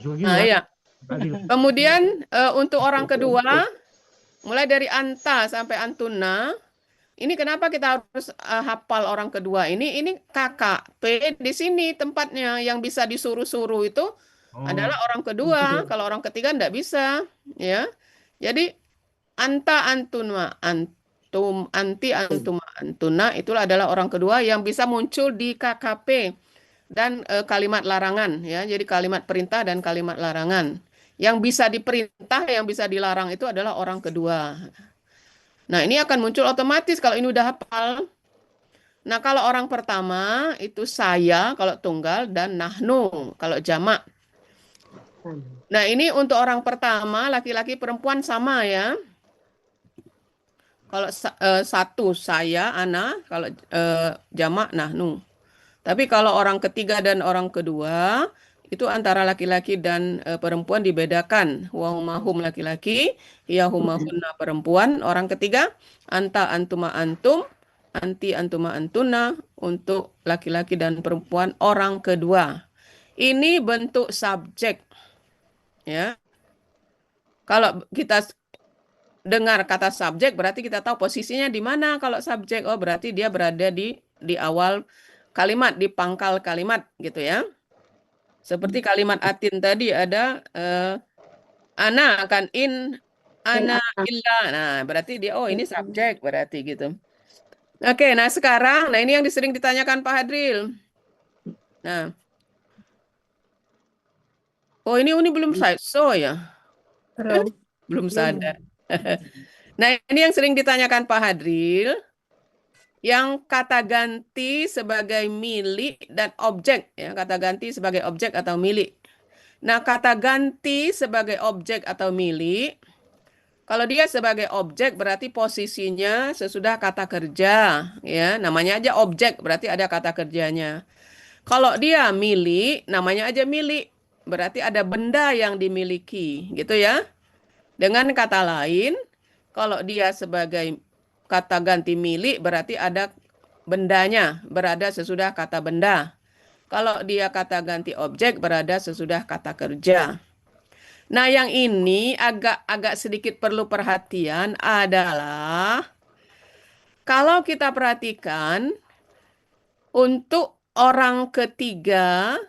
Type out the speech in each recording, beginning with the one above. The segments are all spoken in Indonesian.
Nah, iya. Kemudian untuk orang kedua, mulai dari anta sampai antuna, ini kenapa kita harus hafal orang kedua ini? Ini kakak P di sini tempatnya yang bisa disuruh-suruh itu adalah orang kedua. Kalau orang ketiga ndak bisa, ya. Jadi anta antuna antum anti antuma antuna itulah adalah orang kedua yang bisa muncul di KKP dan kalimat larangan, ya. Jadi kalimat perintah dan kalimat larangan. Yang bisa diperintah, yang bisa dilarang itu adalah orang kedua. Nah, ini akan muncul otomatis kalau ini udah hafal. Nah, kalau orang pertama itu saya kalau tunggal dan nahnu kalau jamak. Nah, ini untuk orang pertama laki-laki perempuan sama ya. Kalau satu saya ana kalau jamak nahnu. Tapi kalau orang ketiga dan orang kedua itu antara laki-laki dan perempuan dibedakan. Wa hum laki-laki, ya hunna perempuan. Orang ketiga anta antuma antum, anti antuma antuna untuk laki-laki dan perempuan orang kedua. Ini bentuk subjek ya. Kalau kita dengar kata subjek berarti kita tahu posisinya di mana kalau subjek. Oh, berarti dia berada di awal kalimat, di pangkal kalimat gitu ya. Seperti kalimat atin tadi ada ana kan ana illa. Nah, berarti dia oh ini subjek berarti gitu. Oke, nah sekarang nah ini yang sering ditanyakan Pak Hadril. Nah, oh ini belum saya so ya. Belum sadar. Nah, ini yang sering ditanyakan Pak Hadril, yang kata ganti sebagai milik dan objek ya, kata ganti sebagai objek atau milik. Nah, kata ganti sebagai objek atau milik, kalau dia sebagai objek berarti posisinya sesudah kata kerja, ya. Namanya aja objek, berarti ada kata kerjanya. Kalau dia milik, namanya aja milik, berarti ada benda yang dimiliki, gitu ya. Dengan kata lain, kalau dia sebagai kata ganti milik, berarti ada bendanya, berada sesudah kata benda. Kalau dia kata ganti objek, berada sesudah kata kerja. Nah, yang ini agak sedikit perlu perhatian adalah kalau kita perhatikan untuk orang ketiga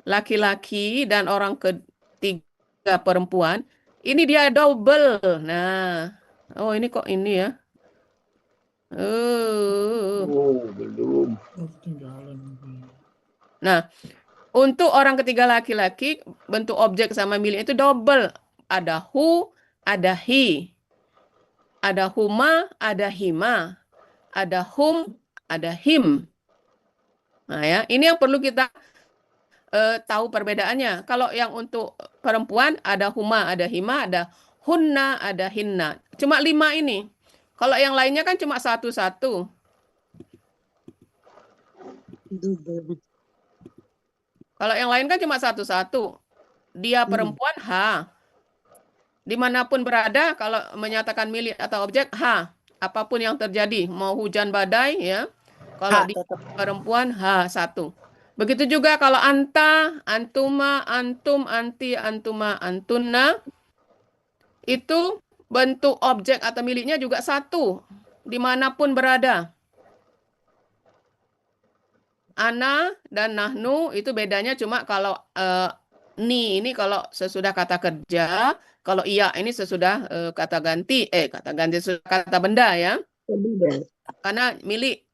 laki-laki dan orang ketiga perempuan, ini dia double. Nah, oh ini kok ini ya. belum. Nah, untuk orang ketiga laki-laki, bentuk objek sama milik itu double. Ada who, ada he. Ada huma, ada hima. Ada whom, ada him. Nah ya, ini yang perlu kita tahu perbedaannya. Kalau yang untuk perempuan ada huma, ada hima, ada hunna, ada hinna. Cuma 5 ini. Kalau yang lainnya kan cuma satu-satu. Kalau yang lain kan cuma satu-satu. Dia perempuan, ha. Dimanapun berada, kalau menyatakan milik atau objek, ha. Apapun yang terjadi, mau hujan badai, ya. Kalau di perempuan, ha, satu. Begitu juga kalau anta, antuma, antum, anti, antuma, antunna, itu bentuk objek atau miliknya juga satu. Dimanapun berada. Ana dan nahnu itu bedanya cuma kalau ni ini kalau sesudah kata kerja, kalau iya ini sesudah kata ganti sesudah kata benda ya. Karena milik.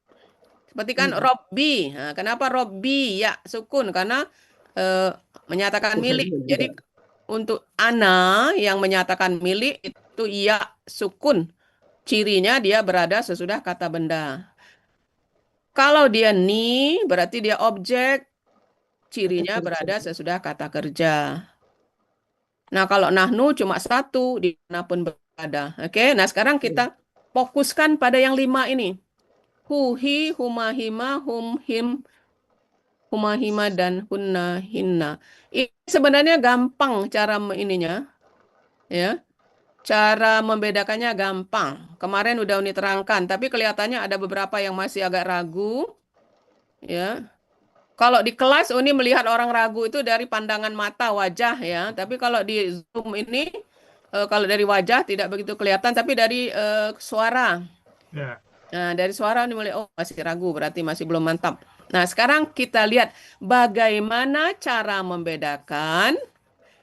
Seperti kan Robbi. Nah, kenapa Robbi ya sukun? Karena menyatakan milik. Jadi untuk ana yang menyatakan milik itu iya sukun. Cirinya dia berada sesudah kata benda. Kalau dia ni berarti dia objek. Cirinya berada sesudah kata kerja. Nah, kalau nahnu cuma satu dimanapun berada. Oke, nah sekarang kita fokuskan pada yang 5 ini. Hu, hi, huma, hima, hum, him, huma, hima, dan hunna, hinna. Ini sebenarnya gampang cara ininya. Ya, cara membedakannya gampang. Kemarin udah Uni terangkan, tapi kelihatannya ada beberapa yang masih agak ragu. Ya, Kalau di kelas Uni melihat orang ragu itu dari pandangan mata, wajah ya. Tapi kalau di Zoom ini, kalau dari wajah tidak begitu kelihatan, tapi dari suara. Ya. Nah, dari suara Uni melihat, oh masih ragu, berarti masih belum mantap. Nah, sekarang kita lihat bagaimana cara membedakan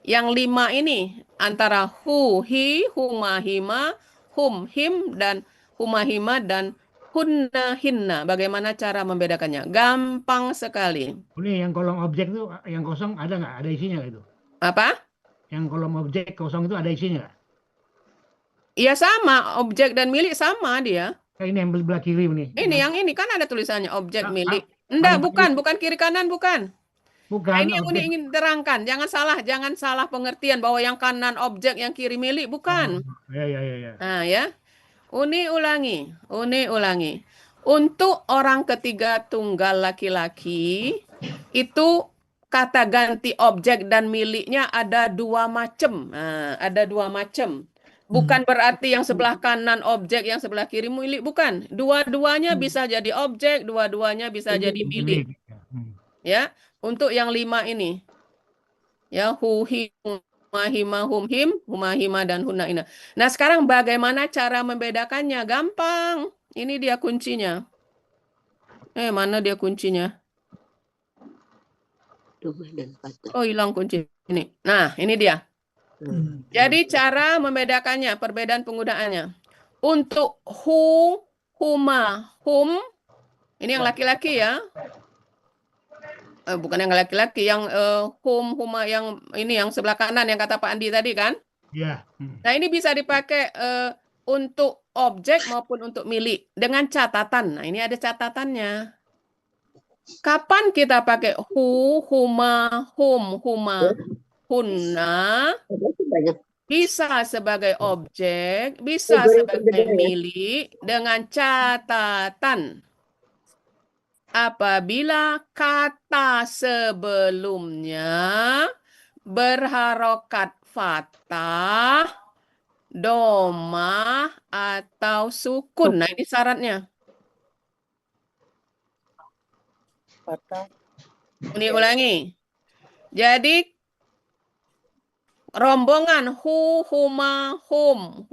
yang 5 ini antara hu, hi, huma, hima, hum, him, dan huma, hima, dan hunna, hinna. Bagaimana cara membedakannya? Gampang sekali. Ini yang kolom objek itu yang kosong ada nggak? Ada isinya nggak itu? Apa? Yang kolom objek kosong itu ada isinya nggak? Iya sama, objek dan milik sama dia. Ini yang belah kiri ini. Ini yang ini kan ada tulisannya objek Ah, milik. paling Enggak, paling bukan kiri kanan, bukan. Nah, bukan ini yang Uni objek. ingin terangkan. Jangan salah pengertian bahwa yang kanan objek, yang kiri milik, Oh, bukan. ya. Nah, ya. Uni ulangi. Untuk orang ketiga tunggal laki-laki, itu kata ganti objek dan miliknya ada 2 macam. Nah, ada 2 macam. Bukan berarti yang sebelah kanan objek, yang sebelah kiri milik, bukan. Dua-duanya bisa jadi objek, dua-duanya bisa jadi milik. Milik. Ya, untuk yang 5 ini. Ya, hu, hi, huma, hima, hum, him, huma, hima, dan hunna, ina. Nah, sekarang bagaimana cara membedakannya? Gampang. Ini dia kuncinya. Mana dia kuncinya? Oh, hilang kunci ini. Nah, ini dia. Jadi cara membedakannya, perbedaan penggunaannya. Untuk hu, huma, hum, ini yang laki-laki ya. Bukan yang laki-laki, yang hum, huma, yang ini yang sebelah kanan yang kata Pak Andi tadi kan? Ya. Nah, ini bisa dipakai untuk objek maupun untuk milik dengan catatan. Nah, ini ada catatannya. Kapan kita pakai hu, huma, hum, huma, hunna, bisa sebagai objek, bisa sebagai milik dengan catatan. Apabila kata sebelumnya berharokat fathah, domah, atau sukun. Nah, ini syaratnya. Ulangi. Jadi, rombongan hu, huma, hum,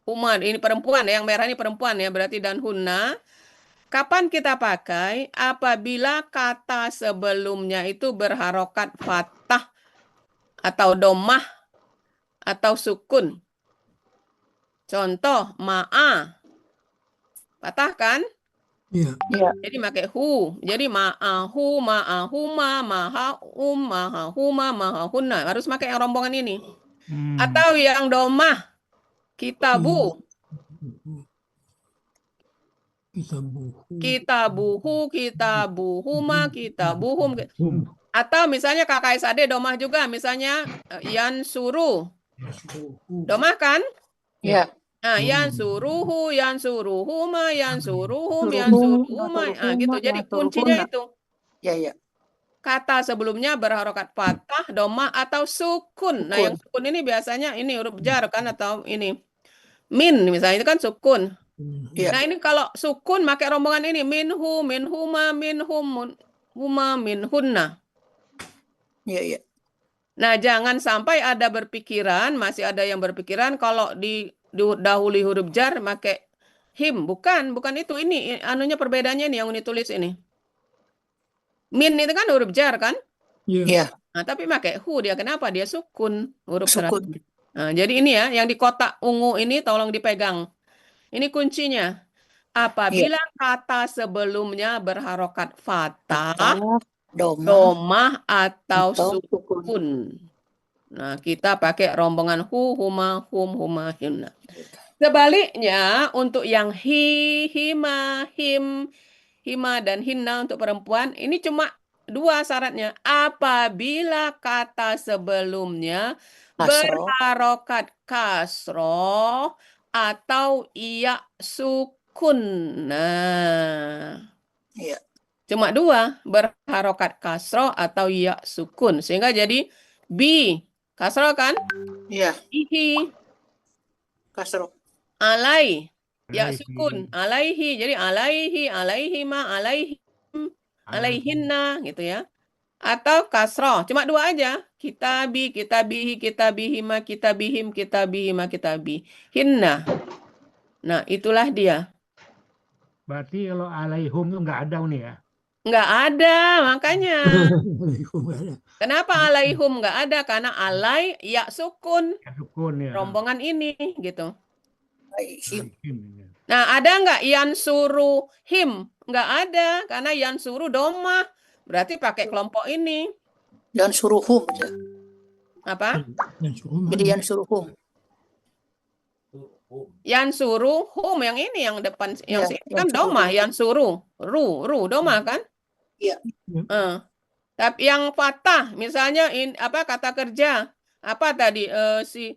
huma, ini perempuan, yang merah ini perempuan ya, berarti dan hunna. Kapan kita pakai? Apabila kata sebelumnya itu berharokat fathah atau domah atau sukun. Contoh, ma'a. Patah kan? Iya. Jadi pakai hu. Jadi ma'ahu, ma'ahuma, ma'ha'um, ma'hahuma, ma'hahunna. Harus pakai yang rombongan ini. Atau yang domah. Kitabu. Kitabuhu, kitabuhuma, kitabuhum. Atau misalnya KKSAD domah juga. Misalnya yansuru. Domah kan? Ya. Nah, yansuruhu, yansuruhuma, yansuruhum, yansuruhuma. Nah, gitu. Jadi kuncinya itu. Ya. Kata sebelumnya berharokat fathah, domah, atau sukun. Nah, yang sukun ini biasanya ini huruf jar kan, atau ini. Min, misalnya itu kan sukun. Ya. Nah, ini kalau sukun pakai rombongan ini. Minhu, minhuma, minhum, huma, minhunna. Ya. Nah, jangan sampai ada berpikiran, masih ada yang berpikiran kalau didahului huruf jar pakai him. Bukan itu. Ini anunya perbedaannya nih yang ditulis ini. Min itu kan huruf jar kan? Ya. Nah, tapi pakai hu dia. Kenapa? Dia sukun. Huruf Sukun. Nah, jadi ini ya, yang di kotak ungu ini tolong dipegang. Ini kuncinya. Apabila kata sebelumnya berharokat fathah, domah, atau sukun. Nah, kita pakai rombongan hu, huma, hum, huma, hinna. Sebaliknya, untuk yang hi, hima, him, hima, dan hinna untuk perempuan, ini cuma 2 syaratnya. Apabila kata sebelumnya berharokat kasroh atau iya sukun. Nah, Ya. cuma 2, berharokat kasroh atau iya sukun. Sehingga jadi bi, kasroh kan? Ya. Ihi, Kasroh. alai, ya sukun, alaihi. Jadi alaihi, alaihima, alaihim, alaihinna gitu ya. Atau kasroh, cuma dua aja. Kitabi, kitabihi, kitabihima, kitabihim, kitabihima, kitabihinna. Nah, itulah dia. Berarti kalau alaihum itu nggak ada nih ya. Nggak ada, makanya. Alaihum nggak ada. Kenapa alaihum nggak ada? Karena alai ya sukun. Ya, sukun ya. Rombongan ini gitu. Alaihim. Alaihim, ya. Nah, ada nggak yansuru him? Nggak ada, karena yansuru domah. Berarti pakai kelompok ini. Dan suruhum aja. Apa? Jadi yang suruhum. Yansuru hum yang ini yang depan yang Iya, sini kan yansuru domah, hum. yansuru. Ru domah kan? Iya. Tapi yang fathah misalnya apa kata kerja? Apa tadi si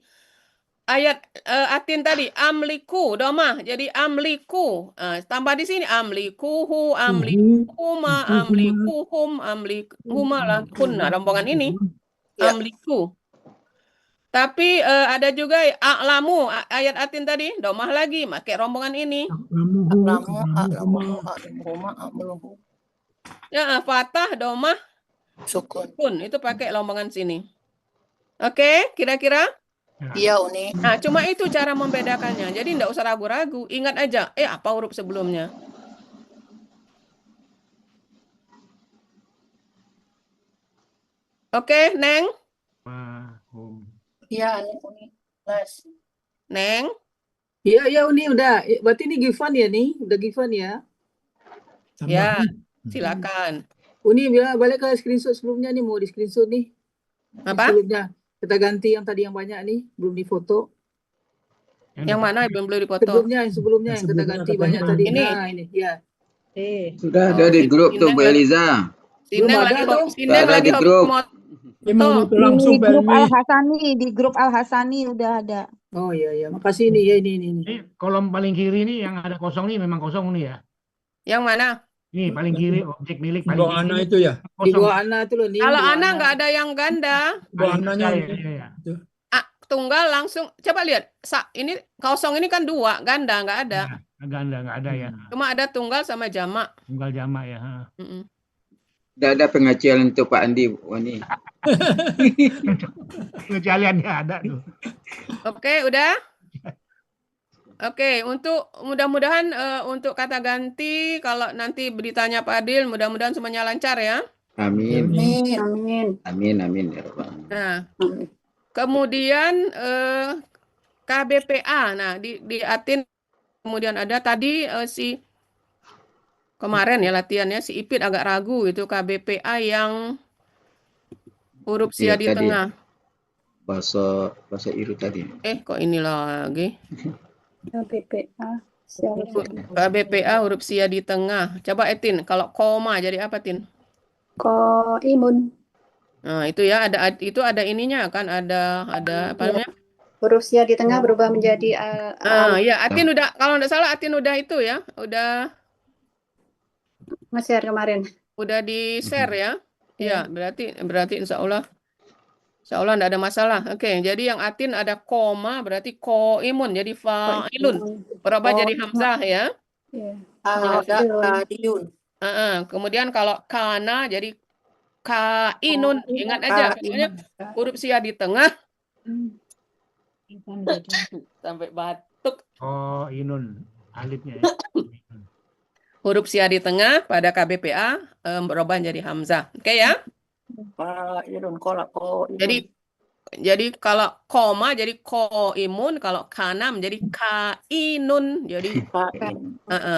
ayat atin tadi amliku domah jadi amliku. Tambah di sini amlikuhu, amlikuhuma, amlikuhum, amlikuhuma lah kunna rombongan ini Ya. amliku. Tapi ada juga a'lamu ayat atin tadi domah lagi pakai rombongan ini. A'lamu, a'lamuhuma. Ya fathah domah Sukun. kun itu pakai rombongan sini. Oke, kira-kira? Iya, Uni. Nah, cuma itu cara membedakannya. Jadi enggak usah ragu-ragu. Ingat aja, apa huruf sebelumnya? Oke, Neng? Mahum. Iya, Uni. Les. Neng? Iya, Uni udah. Berarti ini given ya nih? Udah given ya? Ya, silakan. Uni balik ke screenshot sebelumnya nih, mau di screenshot nih. Apa? Sebelumnya. Kita ganti yang tadi yang banyak nih, belum difoto. Yang mana yang belum dipoto? Sebelumnya yang kita ganti banyak tadi. Ini? Nah, ini ya. Sudah ada di grup tuh Bu Eliza. Sineng Belum lagi ada tuh. Sineng Ada lagi di grup. Di grup Al-Hasani, udah ada. Oh iya, makasih ini ya ini. Ini kolom paling kiri ini yang ada kosong nih memang kosong nih ya. Yang mana? Ini paling kiri objek milik paling Bawah kiri. Ana itu ya. Di Kosong. bawah Ana tuh loh nih. Kalau di bawah Ana nggak ada yang ganda, Bawah Paling Ananya besar, ya. tunggal langsung. Coba lihat. Ini kosong ini kan dua, ganda nggak ada. Nggak ada ya. Cuma ada tunggal sama jamak. Tunggal jamak ya. Mm-mm. Tidak ada pengacian untuk Pak Andi Wani. Pengecualiannya ada tuh. Oke, udah? Oke, untuk mudah-mudahan untuk kata ganti kalau nanti beritanya Pak Adil, mudah-mudahan semuanya lancar ya. Amin. Amin. Amin ya Rabbal. Nah, kemudian KBPA. Nah, di Atin kemudian ada tadi si kemarin ya latihannya si Ipit agak ragu itu KBPA yang huruf sia Iya, di tadi. tengah. Bahasa Iru tadi. Kok ini lagi? KBPA. KBPA huruf sia di tengah. Coba Etin, kalau koma jadi apa, Tin? Imun. Nah, itu ya ada ininya kan ada apa namanya? Huruf sia di tengah berubah menjadi Ya, Atin udah kalau nggak salah Atin udah itu ya, udah nge-share kemarin. udah di-share ya. Ya, berarti insya Allah nggak ada masalah. Oke, jadi yang Atin ada koma berarti koimun jadi fa'ilun. Berubah jadi hamzah ya. Iya. Ada Diun. Kemudian kalau kana jadi kainun. Ingat aja pokoknya huruf sia di tengah sampai batuk. Oh, inun alifnya ya. Huruf sia di tengah pada KBPA berubah jadi hamzah. Oke ya? Fa'ilun ko. Jadi kalau koma jadi koimun, kalau kana menjadi kainun. Jadi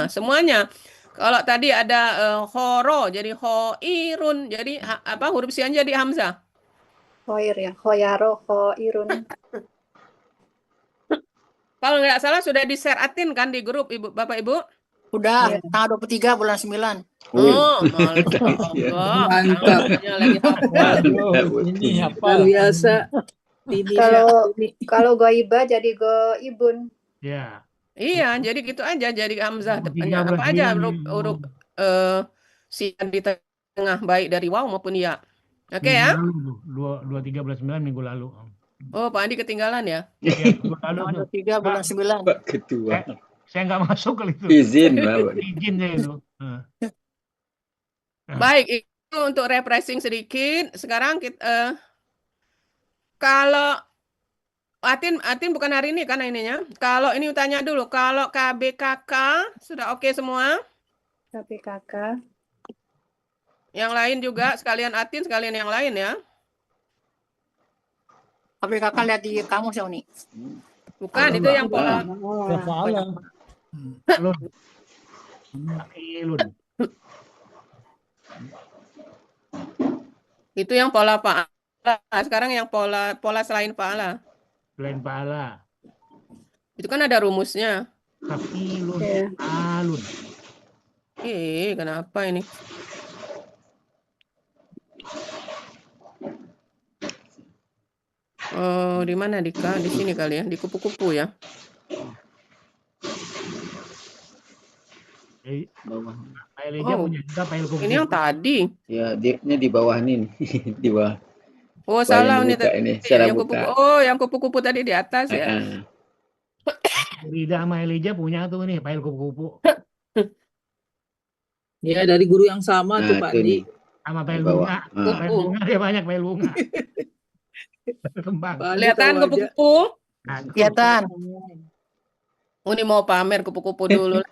semuanya. Kalau tadi ada horo jadi hoirun. Jadi apa huruf sianya jadi hamzah. Khoir ya. Khoyaro, khoirun. Kalau nggak salah sudah di-share Atin kan di grup Ibu Bapak Ibu? Udah, tanggal 23 bulan 9. Oh, Allah. Mantap. Tangannya lagi hafal. Ini Luar apa? biasa. Ini Kalau goiba jadi goibun. Ya. Iya, jadi gitu aja. Jadi hamzah depannya 13 apa aja bulan huruf sian di tengah baik dari waw maupun ya. Oke ya? Minggu lalu, 2-3-9 minggu lalu. Oh, Pak Andi ketinggalan ya? Ya, minggu lalu Tanggal tuh. 23 bulan 9. Pak Ketua. Saya nggak masuk kali itu. Izin Pak. Izin saya itu. Baik, itu untuk refreshing sedikit. Sekarang kita, kalau Atin bukan hari ini kan ininya. Kalau ini tanya dulu, kalau KBKK sudah oke semua? KBKK. Yang lain juga, sekalian Atin, sekalian yang lain ya. Tapi kakak lihat di kamus ya, Uni. Bukan, itu yang pola. Salah. Lun. Lun. Itu yang pola paala. Sekarang yang pola selain paala. Selain pahala. Itu kan ada rumusnya. Kafilun. Iya. Alun. Kenapa ini? Oh, di mana Dika? Di sini kali ya, di kupu-kupu ya. Bawah. Pak Elijah Oh. punya juga file kupu-kupu. Ini yang tadi. Ya, dia di bawah nih. Di bawah. Oh, Wah, salah ini ini buka tadi. ini. Salah Yang buka. yang kupu-kupu tadi di atas ya. Rida sama Elijah punya tuh nih file kupu-kupu. Ya, dari guru yang sama tuh Nah, Pak itu Andi. nih. Sama Di file bawah. bunga. Ah. File bunga dia banyak file bunga. Kembang. Pak Andi Kelihatan tahu aja. kupu-kupu? Nah, Kelihatan. Ini mau pamer kupu-kupu dulu.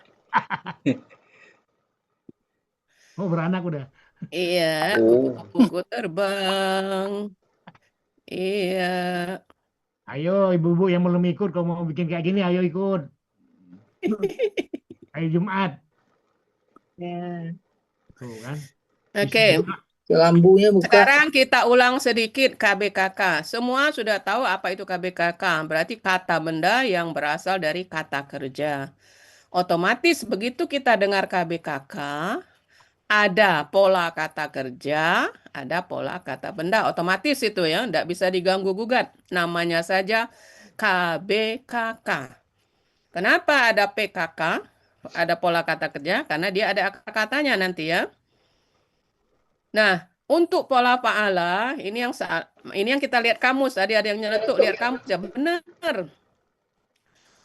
oh beranak udah. Iya, Oh. kupu-kupu terbang. Iya. Ayo ibu-ibu yang belum ikut kalau mau bikin kayak gini ayo ikut. Ayo Jumat. Ya. Tuh kan. Oke. Lambunya buka. Sekarang kita ulang sedikit KBKK. Semua sudah tahu apa itu KBKK. Berarti kata benda yang berasal dari kata kerja. Otomatis begitu kita dengar KBKK, ada pola kata kerja, ada pola kata benda. Otomatis itu ya, tidak bisa diganggu-gugat. Namanya saja KBKK. Kenapa ada PKK? Ada pola kata kerja, karena dia ada akar katanya nanti ya. Nah, untuk pola paala, ini yang kita lihat kamus. Tadi ada yang nyeletuk lihat kamus ya, benar.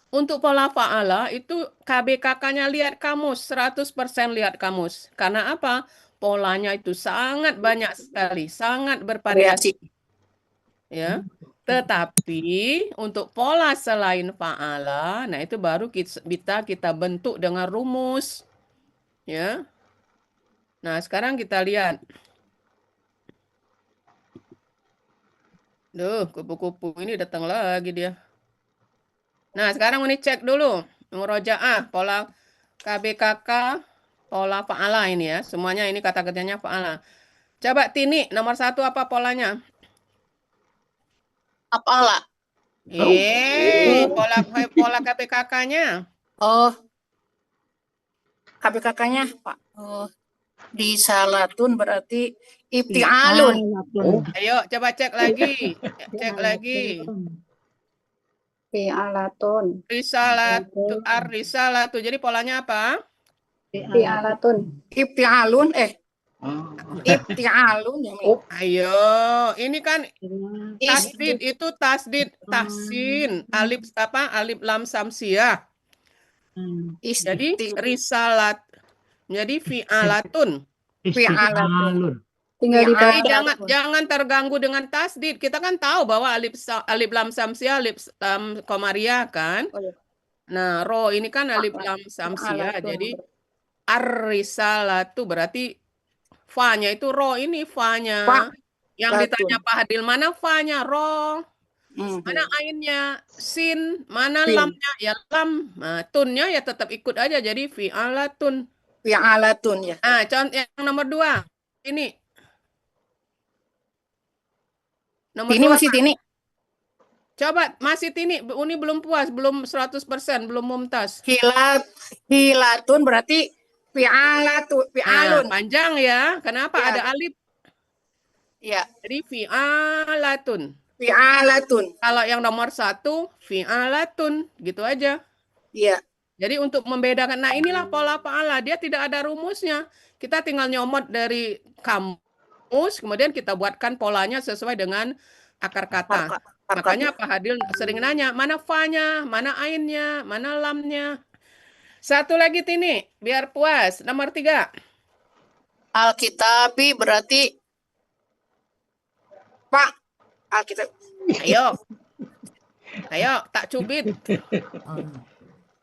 Untuk pola paala itu KBKK-nya lihat kamus, 100% lihat kamus. Karena apa? Polanya itu sangat banyak sekali, sangat bervariasi. Ya. Tetapi untuk pola selain paala, nah itu baru kita bentuk dengan rumus. Ya. Nah, sekarang kita lihat. Duh, kupu-kupu ini datang lagi dia. Nah, sekarang ini cek dulu. Murojaah, pola KBKK, pola paala ini ya. Semuanya ini kata kerjanya paala. Coba Tini, nomor 1 apa polanya? Apalah. Pola KBKK-nya. Oh. KBKK-nya, Pak. Oh. Di salatun berarti ibtialun. Oh. Ayo, coba cek lagi. Cek lagi. Fi'alatun. Risalatu. Jadi polanya apa? Fi'alatun. Ibtialun. Ah. Ibtialun. Ya, Mi. Ayo, ini kan tasdid itu tasdid tahsin alif lam samsiah. Jadi risalat. Jadi fi'alatun. Istiqlalun. Tinggal Ya, dibaca. Jadi jangan terganggu dengan tasdid. Kita kan tahu bahwa alif lam samsiah, alif lam komariah kan. Oh, iya. Nah, ro ini kan alif lam samsiah. Fi'alatun. Jadi ar-risalatu berarti fa-nya itu ro ini fa-nya. Fa. Yang ditanya Pak Hadil mana fa-nya ro, mana ainnya sin, mana Sin. lamnya ya lam. Nah, tunnya ya tetap ikut aja jadi fi'alatun. Fi'alatun ya. Nah, contoh yang nomor 2. Ini. Nomor Ini 2. masih Tini. Coba masih Tini, Uni belum puas, belum 100%, belum mumtaz. Hilatun berarti fi'alatun. Nah, Fi'alun. panjang ya. Kenapa Ya. ada alif? Ya. Jadi fi'alatun. Fi'alatun. Kalau yang nomor 1, fi'alatun. Gitu aja. Iya. Jadi untuk membedakan, nah inilah pola paala. Dia tidak ada rumusnya. Kita tinggal nyomot dari kamus, kemudian kita buatkan polanya sesuai dengan akar kata. Makanya Pak Hadil sering nanya, mana fa-nya, mana ainnya, mana lamnya. Satu lagi Tini, biar puas. Nomor 3. Alkitabi berarti Pak. Alkitab. Ayo, tak cubit.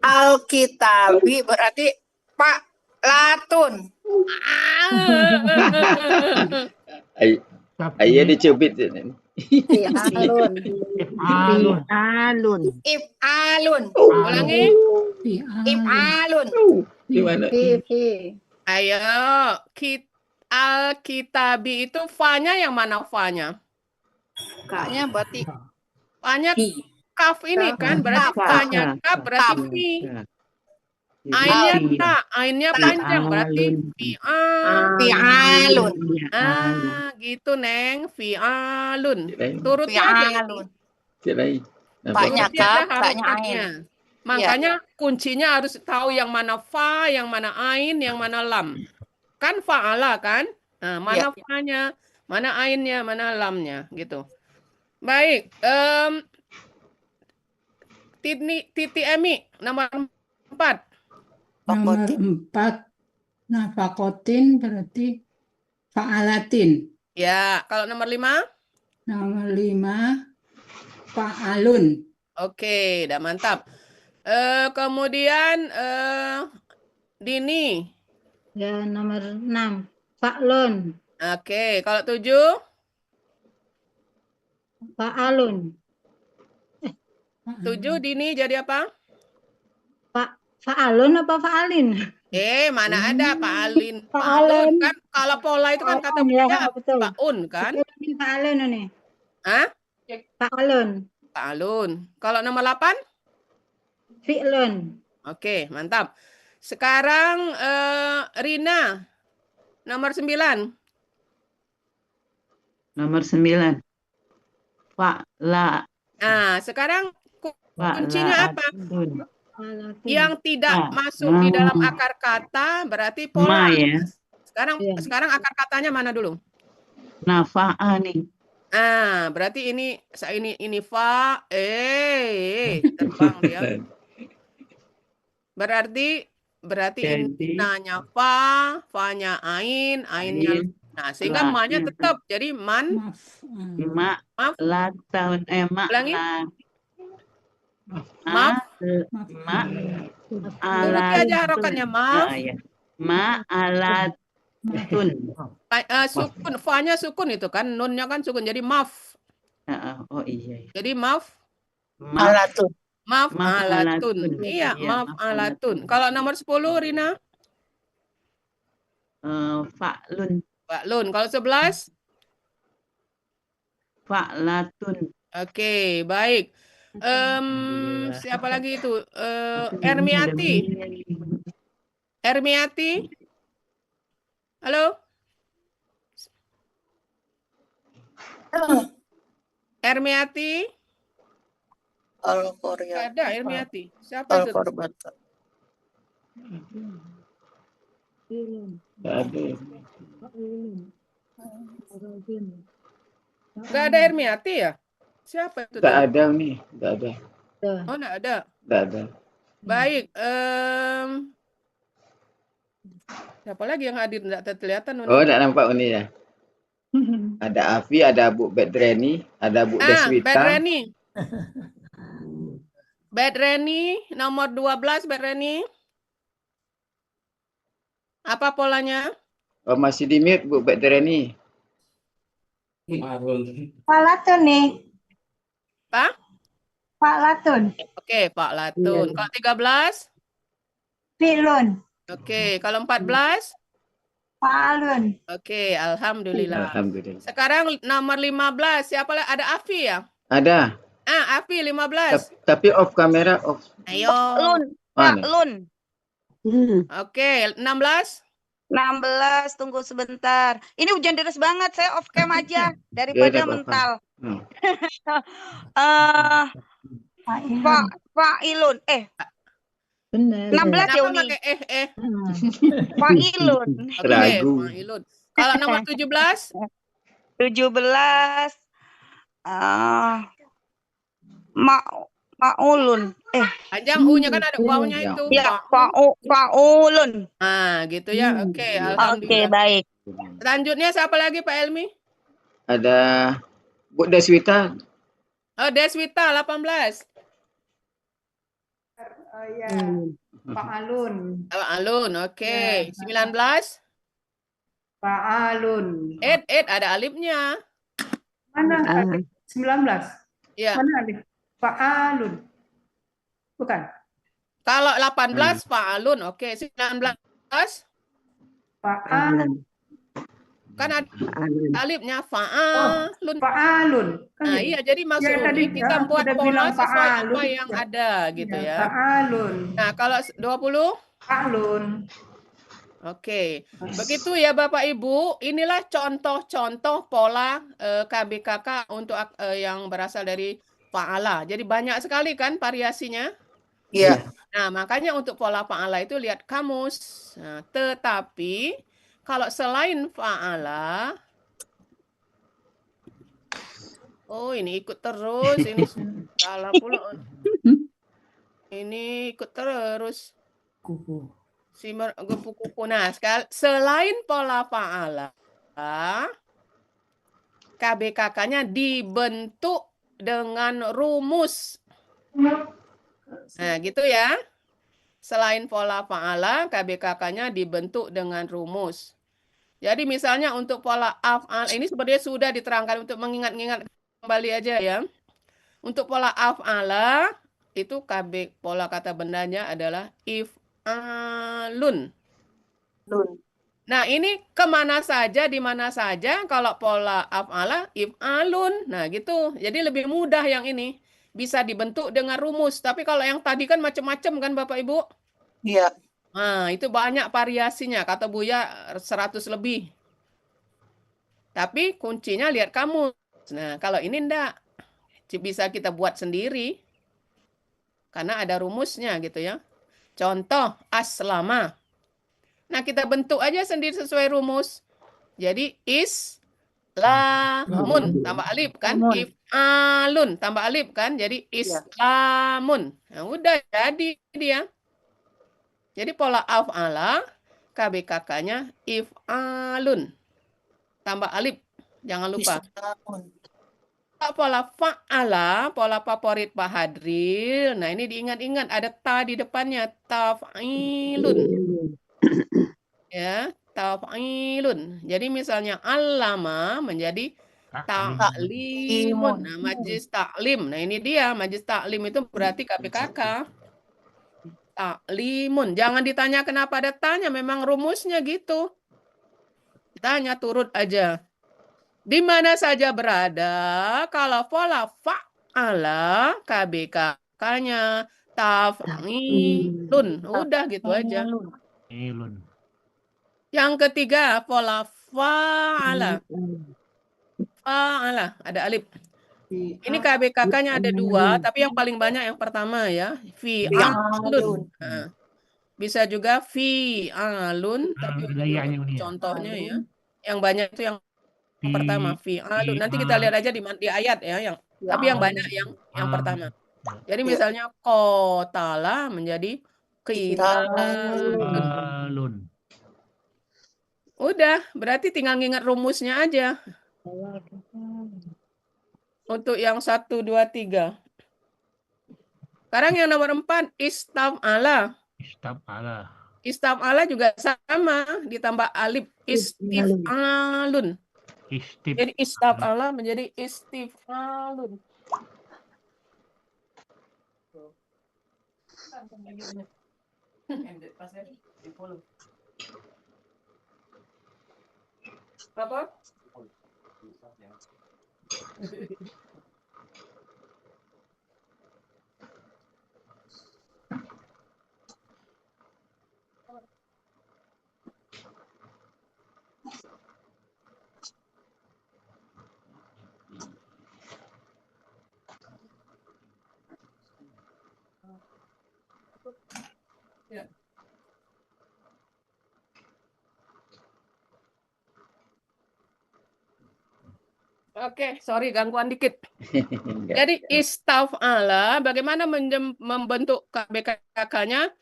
Alkitabi berarti Pak Latun. Ay, ayah dicubit. Fi'alun. Alun. Alun. If'alun. Ulangi. If'alun. Di mana? Fi. Ayo, Alkitabi itu fa-nya yang mana fa-nya? Kaknya berarti Fa-nya Ki. kaf ini kan, berarti Kaf. fa-nya kaf berarti Kaf. fi. Ainnya Ainnya ta, ainnya panjang berarti fi'al. Fi'alun. Gitu Neng, fi'alun. Turutnya aja ini. Fi'alun. Lain. Paknya Turuti aja kaf, kaknya harokatnya. ain. Makanya kuncinya harus tahu yang mana fa, yang mana ain, yang mana lam. Kan fa'ala kan? Nah, mana fa-nya, mana ainnya, mana lamnya gitu. Baik, Titi Emi nomor 4. Nomor 4, nafakotin berarti fa'alatin. Ya, kalau nomor 5? Nomor 5, fa'alun. Oke, udah mantap. Kemudian Dini. Ya, nomor 6. Fa'lun. Oke, kalau 7? Fa'alun. 7 Dini jadi apa? Fa'alun apa fa'alin? Mana ada fa'alin. Fa'alun. Kan kalau pola itu kan kata Fa'alun, ya, benda betul. fa'un kan? Ini fa'alun ini. Hah? Fa'alun. Fa'alun. Kalau nomor 8? Fi'lun. Oke, mantap. Sekarang Rina nomor 9. Nomor 9. Fa'la. Nah, sekarang kuncinya apa? Fa'latun. Yang tidak masuk di dalam akar kata berarti Ma pola. ya. Sekarang akar katanya mana dulu? Nafa'a nih. Berarti ini fa, terbang dia. Berarti ini nanya fa, fa-nya ain, ainnya. Nah, sehingga ma-nya tetap jadi man. Maaf. Latun Ulangi. Maaf. Turuti aja harokatnya, maaf. Ma'alatun. Sukun, fa-nya sukun itu kan, nunnya kan sukun, jadi maaf. Oh iya. Jadi maaf. Alatun. Maaf alatun. Alatun. Iya, Iya, maaf maaf alatun. Kalau nomor 10, Rina? Fa'lun. Fa'lun. Kalau 11? Fa'latun. Oke, baik. Siapa lagi itu? Ermiati. Ermiati? Halo? Ermiati? Al-Qur'an. Nggak ada Ermiati. Siapa itu? Al-Qur'an. Nggak ada Ermiati ya? Siapa itu? Tak ada nih, tak ada. Oh, nggak ada. Tak ada. Baik. Siapa lagi yang hadir? Nggak terkelihatan. Oh, tak nampak ini ya. Ada Afi, ada Bu Bedreni, ada Bu Deswita. Bedreni. Bedreni, nomor 12, Bedreni. Apa polanya? Oh, masih di mute Bu Bedreni. Fa'latun nih. Pak? Fa'latun. Oke, Pak Latun. Kalau 13? Fi'lun. Oke, kalau 14? Fa'alun. Oke, alhamdulillah. Alhamdulillah. Sekarang nomor 15. Siapa lagi? Ada Afi ya? Ada. Afi 15. Tapi off kamera, off. Ayo. Mana? Oke, 16. 16, tunggu sebentar. Ini hujan deras banget, saya off cam aja daripada mental. Fa'ilun. Benar. 16 ya Kenapa Uni? pakai Fa'ilun. Ragu. Fa'ilun. Kalau nomor 17? 17. Faulun. Panjang U-nya kan ada wawunya Ya. itu. Ya, faulun. Nah, gitu ya. Oke, Oke, alhamdulillah. baik. Selanjutnya siapa lagi Pak Elmi? Ada Bu Deswita. Oh, Deswita 18. Oh ya, Pak Alun. Oh, Alun, oke. Ya. 19. Pak Alun. Ed, ada alifnya. Mana alif? 19. Ya. Mana alif? Pak Alun. Bukan. Kalau 18 Pak Alun, oke. 19 Pak Alun. kan ada alifnya fa'alun. Pak Alun. Kan Nah, gitu. iya, jadi maksudnya tadi, kita aku buat udah pola bilang Pak sesuai Alun. apa yang ada gitu Ya, ya. Pak Alun. Nah, kalau 20 Pak Alun. Oke, begitu ya Bapak Ibu. Inilah contoh-contoh pola KBKK untuk yang berasal dari fa'ala. Jadi banyak sekali kan variasinya. Iya. Nah, makanya untuk pola fa'ala itu lihat kamus. Nah, tetapi kalau selain fa'ala, oh ini ikut terus, ini salah pula. Ini ikut terus. Simer kupu-kupu. Nah, selain pola fa'ala, KBKK-nya dibentuk dengan rumus. Nah, gitu ya. Selain pola fa'ala, KBKK-nya dibentuk dengan rumus. Jadi misalnya untuk pola af'al, ini sebenarnya sudah diterangkan untuk mengingat-ingat kembali aja ya. Untuk pola af'ala, itu pola kata bendanya adalah if'alun. Nah, ini kemana saja, di mana saja, kalau pola af'ala, if'alun. Nah, gitu. Jadi lebih mudah yang ini. Bisa dibentuk dengan rumus. Tapi kalau yang tadi kan macam-macam kan Bapak Ibu? Iya. Nah, itu banyak variasinya. Kata Buya 100 lebih. Tapi kuncinya lihat kamus. Nah, kalau ini enggak. Bisa kita buat sendiri. Karena ada rumusnya gitu ya. Contoh, aslama. Nah, kita bentuk aja sendiri sesuai rumus. Jadi, islamun. Tambah alif kan? If'alun. Tambah alif kan? Jadi, islamun. Nah, udah jadi dia. Jadi, pola af'ala, KBKK-nya if'alun. Tambah alif. Jangan lupa. Pola fa'ala, pola favorit Pak Hadril. Nah, ini diingat-ingat. Ada ta di depannya. Taf'ilun. Ya, taf'ilun. Jadi misalnya allama menjadi ta'limun. Nah, majlis ta'lim. Nah, ini dia. Majlis ta'lim itu berarti KBKK. Ta'limun. Jangan ditanya kenapa ada tanya. Memang rumusnya gitu. Tanya turut aja. Di mana saja berada, kalau pola fa'ala, KBKK-nya taf'ilun. Udah gitu aja. Yang ketiga, pola fa'ala. Fa'ala, ada alif. Ini KBKK-nya ada 2, tapi yang paling banyak yang pertama ya. Fi'alun. Nah, bisa juga fi'alun, tapi contohnya ya. Yang banyak itu yang pertama, fi'alun. Nanti kita lihat aja di ayat ya. Tapi yang banyak yang pertama. Jadi misalnya qatala menjadi qitalun. Udah, berarti tinggal ngingat rumusnya aja. Untuk yang 1, 2, 3. Sekarang yang nomor 4, istam'ala. Istam'ala juga sama, ditambah alif. Istif'alun. Jadi istam'ala menjadi istif'alun. Apa? Ya. Oke, sorry gangguan dikit. Enggak. Jadi istaf'ala, bagaimana membentuk KBKK-nya?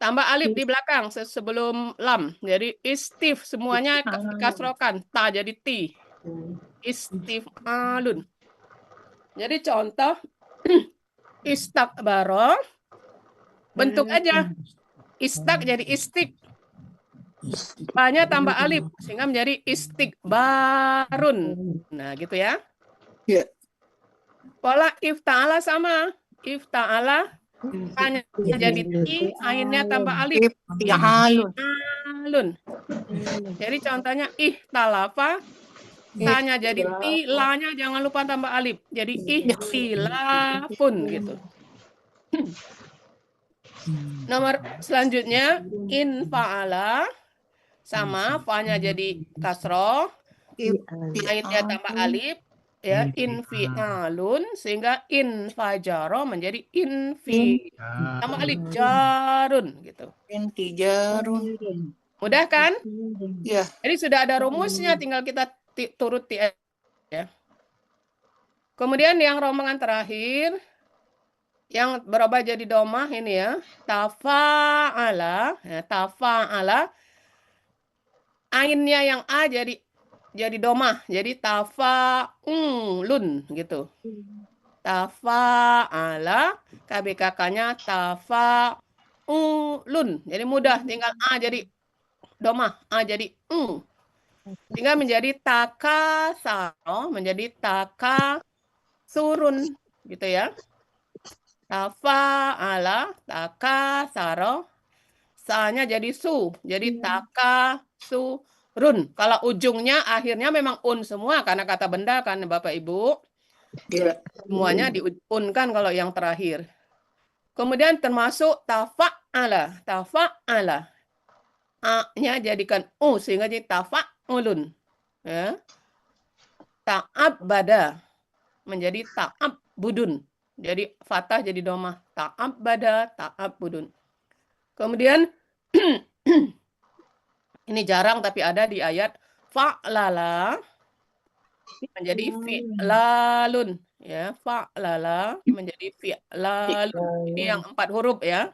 Tambah alif di belakang sebelum lam. Jadi istif, semuanya kasrokan. Ta jadi ti. Istif'alun. Jadi contoh istakbaro, bentuk aja. Istak jadi istik. Ba-nya tambah alif sehingga menjadi istikbarun. Nah, gitu ya. Iya. Pola ifta'ala sama. Ifta'ala tanya jadi ti, ainnya tambah alif. Iftihalun. Alun. Jadi contohnya ihtalafa, tanya jadi ti, la-nya jangan lupa tambah alif. Jadi ihtilafun gitu. Nomor selanjutnya infa'ala sama fa-nya jadi kasroh, ainnya tambah alif ya, infi'alun sehingga infajaro menjadi infi tambah alif jarun gitu. Intijarun. Mudah kan? Ya. Jadi sudah ada rumusnya, tinggal kita turuti ya. Kemudian yang rombongan terakhir yang berubah jadi domah ini ya, tafa'ala, ya, tafa'ala, ainnya yang a jadi domah, jadi tafa'ulun gitu. Tafa'ala, KBKK-nya tafa'ulun. Jadi mudah, tinggal a jadi domah, a jadi tinggal menjadi takasaro, menjadi takasurun gitu ya. Tafa'ala, takasaro, sa-nya jadi su, jadi takasurun. Kalau ujungnya akhirnya memang un semua karena kata benda kan Bapak Ibu. Semuanya diunkan kalau yang terakhir. Kemudian termasuk tafa'ala, tafa'ala. A-nya jadikan u sehingga jadi tafa'ulun. Ya. Ta'abbada menjadi ta'abbudun. Jadi fathah jadi domah. Ta'abbada, ta'abbudun. Kemudian ini jarang tapi ada di ayat fa'lala menjadi fi'lalun. Ya, fa'lala menjadi fi'lalun. Ini yang 4 huruf ya.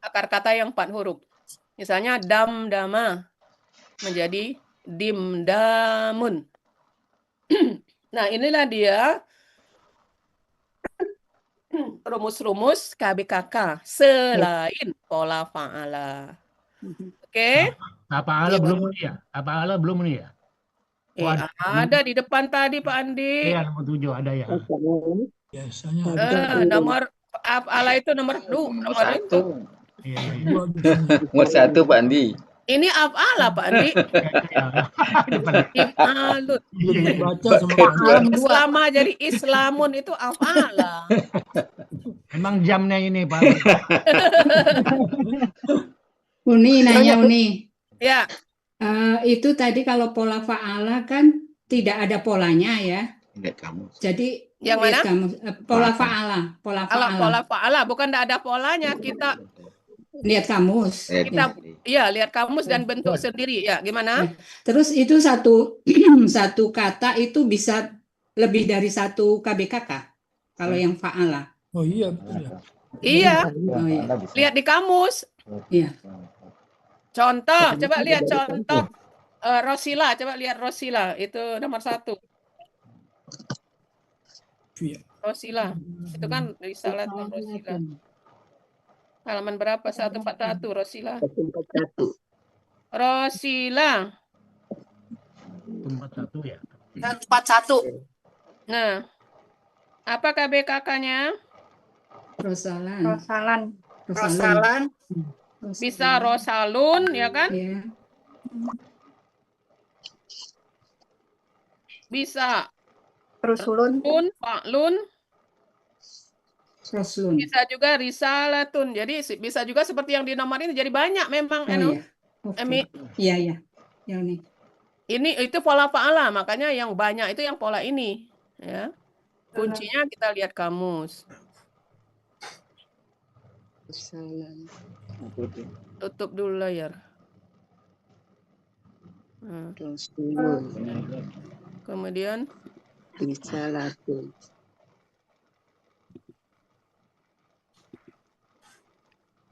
Akar kata yang 4 huruf. Misalnya damdama menjadi dimdamun. Nah, inilah dia rumus-rumus KBKK selain pola fa'ala. Oke? Tafa'ala belum ini ya? Tafa'ala belum ini ya? Ada di depan tadi Pak Andi. Iya, nomor 7 ada ya. Nomor fa'ala itu nomor 2, nomor 1. Nomor 1 Pak Andi. Ini af'ala Pak Andi. If'alun. Selama jadi Islamun itu af'ala. Memang jamnya ini Pak. Uni nanya Uni. Ya. Itu tadi kalau pola fa'ala kan tidak ada polanya ya. Jadi yang mana? Pola fa'ala, pola Kalau fa'ala. pola fa'ala bukan tidak ada polanya, kita lihat kamus. Kita lihat kamus dan bentuk sendiri ya. Gimana? Terus itu satu satu kata itu bisa lebih dari satu KBKK kalau yang fa'ala. Oh iya, betul ya. Iya. Oh, iya. Lihat di kamus. Iya. Contoh, coba lihat contoh Rosila, coba lihat Rosila, itu nomor 1. Rosila, itu kan risalah Rosila. Halaman berapa? 141 Rosila. 141. Rosila. 141 ya. 141. Nah, apa KBKK-nya? Rosalan. Rosalan. Rosalan. Bisa Rosalun, ya kan? Iya. Bisa Rusulun. Fa'lun. Roslun. Bisa juga risalatun. Jadi bisa juga seperti yang di nomor ini. Jadi banyak memang. Iya. Okay. Iya, iya. Ya, nih. Ini itu pola fa'ala, makanya yang banyak itu yang pola ini. Ya. Kuncinya kita lihat kamus. Tutup dulu layar. Kemudian Risalatun.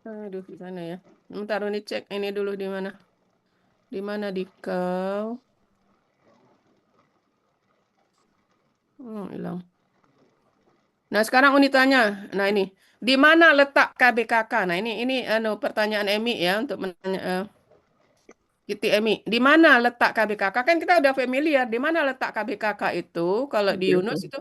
Aduh, di sana ya. Bentar, ini cek ini dulu di mana. Di mana di kau? Hilang. Nah, sekarang Uni tanya. Nah, ini. Di mana letak KBKK? Nah, ini pertanyaan Emi ya untuk menanya Kiti Emi. Di mana letak KBKK? Kan kita udah familiar. Di mana letak KBKK itu kalau di Yunus itu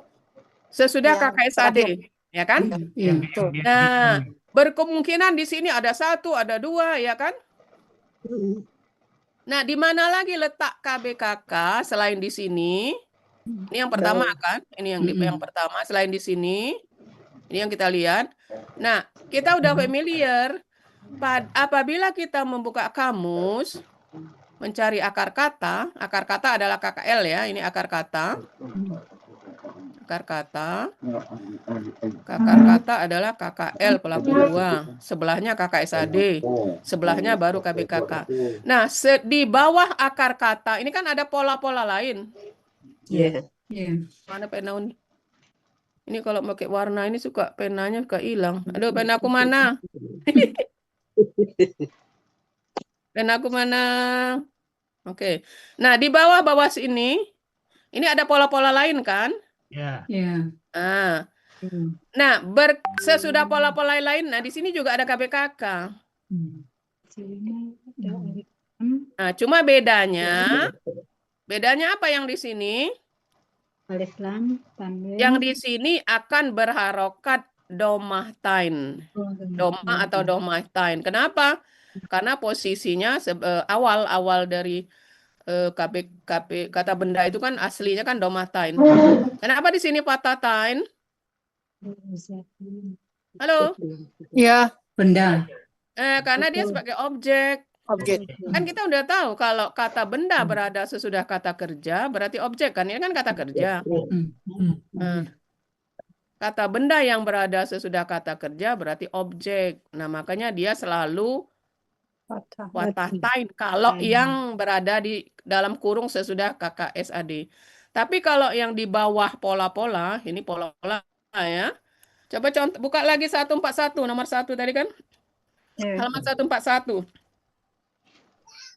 sesudah Yang KKSAD, terakhir. ya kan? Iya. Betul. Nah, berkemungkinan di sini ada 1, ada 2, ya kan? Nah, di mana lagi letak KBKK selain di sini? Ini yang pertama kan? Ini yang pertama selain di sini. Ini yang kita lihat. Nah, kita udah familiar. Apabila kita membuka kamus, mencari akar kata adalah KKL ya. Ini akar kata. Akar kata adalah KKL pelaku 2. Sebelahnya KKSAD. Sebelahnya baru KBKK. Nah, di bawah akar kata, ini kan ada pola-pola lain. Iya. Mana pena Uni? Ini kalau pakai warna ini suka penanya suka hilang. Aduh, pena aku mana? Pena aku mana? Oke. Nah, di bawah-bawah sini, ini ada pola-pola lain kan? Ya. Nah, sesudah pola-pola lain, nah di sini juga ada KBKK. Nah, cuma bedanya apa yang di sini? Alif lam tanwin. Yang di sini akan berharokat domahtain. Doma atau domahtain. Kenapa? Karena posisinya awal dari kata benda itu kan aslinya kan domahtain. Kenapa di sini patatain? Halo? Iya. Benda. Karena dia sebagai objek. Objek. Kan kita udah tahu kalau kata benda berada sesudah kata kerja, berarti objek kan? Ini kan kata kerja. Kata benda yang berada sesudah kata kerja berarti objek. Nah, makanya dia selalu watatain kalau yang berada di dalam kurung sesudah KKSAD. Tapi kalau yang di bawah pola-pola, ini pola-pola ya. Coba buka lagi 141, nomor 1 tadi kan? Halaman 141.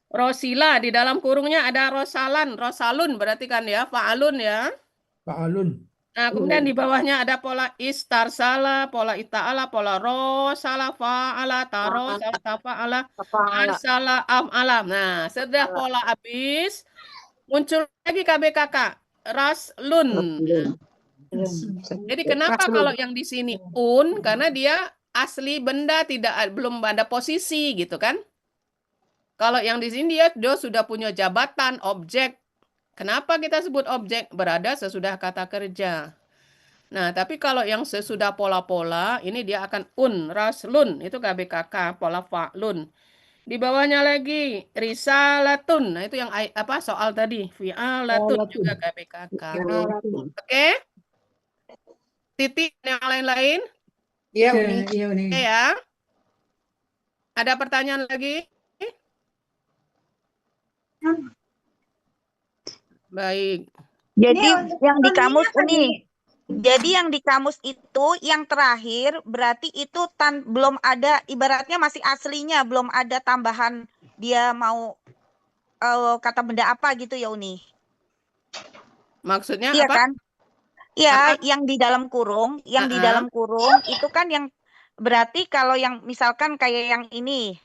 Rosila, di dalam kurungnya ada rosalun berarti kan ya, fa'alun ya. Fa'alun. Nah, kemudian di bawahnya ada pola istarsala, pola ita'ala, pola rosala, fa'ala, tarosala, tafa'ala, arsala, am'ala. Nah, setelah pola habis, muncul lagi KBKK, raslun. Jadi kenapa kalau yang di sini karena dia asli benda belum ada posisi gitu kan? Kalau yang di sini dia sudah punya jabatan, objek. Kenapa kita sebut objek? Berada sesudah kata kerja. Nah, tapi kalau yang sesudah pola-pola, ini dia akan raslun. Itu KBKK, pola fa'lun. Di bawahnya lagi, risalatun. Nah, itu yang soal tadi. Fi'alatun juga KBKK. Oke? Titik yang lain-lain? Iya, Uni. Oke ya. Ada pertanyaan lagi? Baik. Jadi yang di kamus Uni. Jadi yang di kamus itu yang terakhir berarti itu belum ada, ibaratnya masih aslinya, belum ada tambahan dia mau kata benda apa gitu ya Uni. Maksudnya Iya apa? kan? Iya, Apa? yang di dalam kurung, di dalam kurung itu kan yang berarti kalau yang misalkan kayak yang ini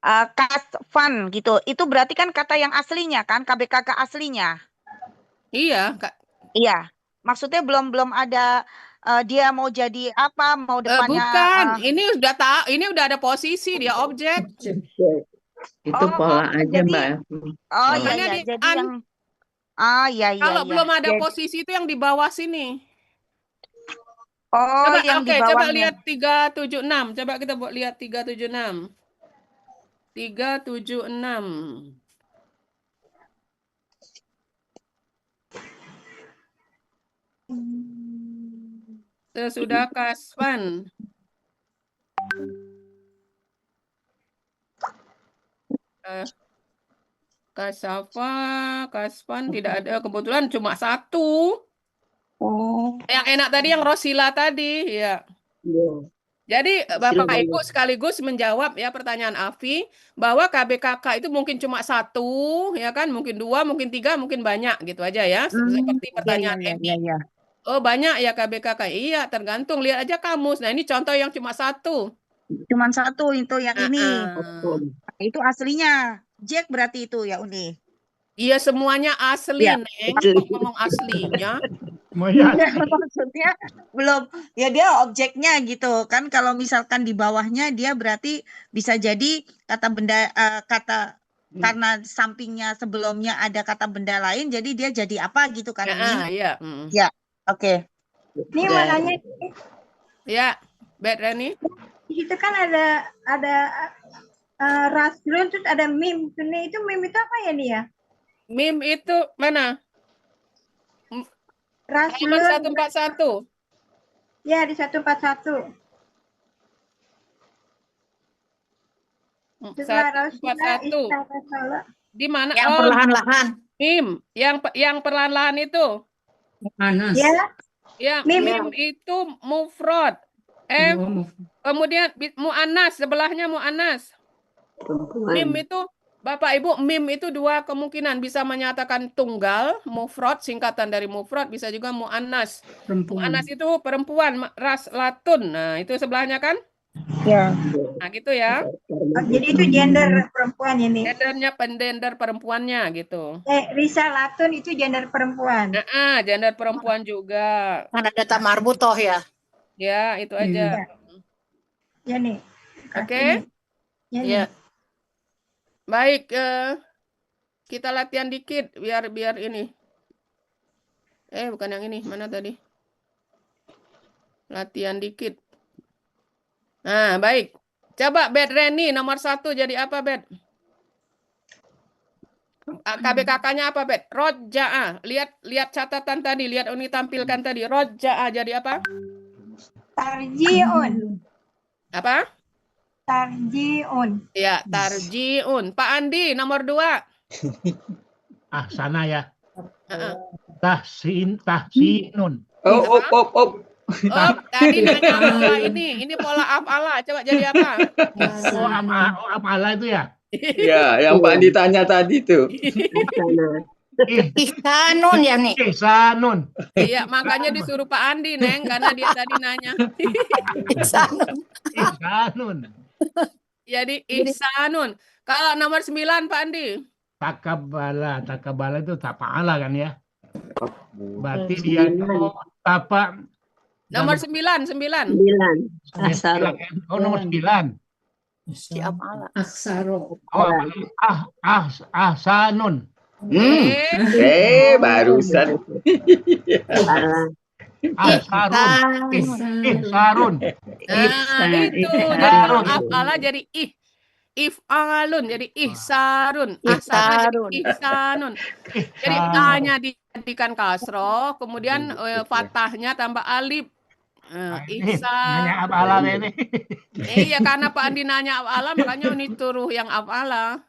kasfan gitu, itu berarti kan kata yang aslinya kan, KBKK aslinya. Iya, Kak. Iya, maksudnya belum ada dia mau jadi apa, mau depannya. Bukan, ini udah ada posisi dia objek. Itu pola aja jadi, Mbak. Oh iya, Makanya iya, jadi yang iya. Kalau belum ada posisi itu yang di bawah sini. Oh, yang di bawahnya. Coba lihat 376. Coba kita buat lihat 376. 376. Sesudah kasfan. Kasafa, kasfan tidak ada, kebetulan cuma 1. Oh. Yang enak tadi yang Rosila tadi, ya. Jadi Bapak Silakan. Ibu sekaligus menjawab ya pertanyaan Afi bahwa KBKK itu mungkin cuma 1, ya kan? Mungkin 2, mungkin 3, mungkin banyak gitu aja ya. Seperti pertanyaan Emi. Oh banyak ya KBKK. Iya tergantung lihat aja kamus. Nah ini contoh yang cuma 1. Cuman 1 itu yang ini. Betul. Itu aslinya. Jack berarti itu ya Uni. Iya semuanya asli Ya. Neng. Kok ngomong aslinya? Semuanya Enggak, maksudnya belum ya dia objeknya gitu kan kalau misalkan di bawahnya dia berarti bisa jadi kata benda kata karena sampingnya sebelumnya ada kata benda lain jadi dia jadi apa gitu kan Uni? Iya. Ya, oke. Ini mau nanya, Ya, Bet Reni. di situ kan ada rasulun terus ada mim. Itu mim itu apa ya nih ya? Mim itu mana? Rasulun. Halaman 141. Ya di 141. Setelah Rasulullah 141. Di mana? Yang perlahan-lahan. Mim, yang perlahan-lahan itu. Anas. Ya, Ya, Mim. mim itu mufrad. Kemudian mu'annas, sebelahnya mu'annas. Mim itu Bapak Ibu, mim itu 2 kemungkinan bisa menyatakan tunggal, mufrad singkatan dari mufrad bisa juga mu'annas. Perempuan. Mu'annas itu perempuan, latun. Nah, itu sebelahnya kan? Ya. Nah, gitu ya. Jadi itu gender perempuan ini. Gendernya pendender perempuannya gitu. Risalatun itu gender perempuan. Gender perempuan juga. Kan ada tamarbutoh ya. Ya, itu aja. Ya nih. Oke. Ya, nih. Iya. Baik, kita latihan dikit biar ini. Bukan yang ini, mana tadi? Latihan dikit. Nah, baik. Coba Bet Reni nomor 1 jadi apa, Bet? KBKK-nya apa, Bet? Roja'a. Lihat catatan tadi, lihat Uni tampilkan tadi. Roja'a jadi apa? Tarji'un. Apa? Tarji'un. Ya, tarji'un. Pak Andi nomor 2. sana ya. Heeh. Tahsinun. Op. Tadi nanya pola ini pola af'ala. Coba jadi apa? Apalah itu ya? Ya, yang Pak Andi tanya tadi tuh. Ihsanun ya nih. Ihsanun. Iya, makanya disuruh Pak Andi, Neng, karena dia tadi nanya. Ihsanun. Jadi ihsanun. Kalau nomor 9 Pak Andi. Takabala itu tapa'ala kan ya? Berarti dia itu tapa. Nomor 9. Oh, nomor 9. Siapa? Aksaro. Ahsanun. Barusan. Ihsarun. Itu jadi af'ala jadi if'alun jadi ihsarun. Ahsanun jadi ihsanun. Jadi A-nya dijadikan kasroh, kemudian fathahnya tambah alif. Nanya af'ala ini. Iya, karena Pak Andi nanya af'ala, makanya Uni turuh yang af'ala.